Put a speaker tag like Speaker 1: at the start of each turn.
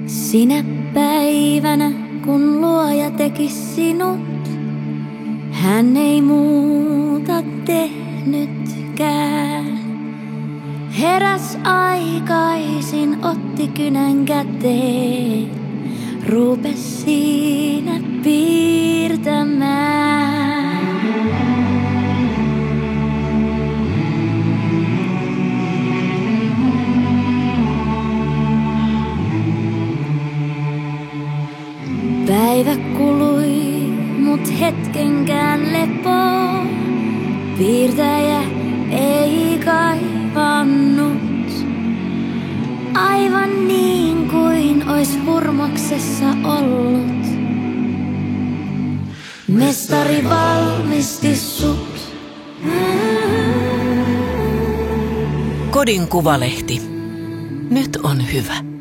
Speaker 1: Sinä päivänä, kun luoja teki sinut, hän ei muuta tehnytkään. Heräs aikaisin, otti kynän käteen, rupes siinä piirtämään. Päivä kului, mut hetkenkään lepoa piirtäjä ei kaivannut. Aivan niin kuin ois hurmoksessa ollut. Mestari valmisti sut.
Speaker 2: Kodin Kuvalehti. Nyt on hyvä.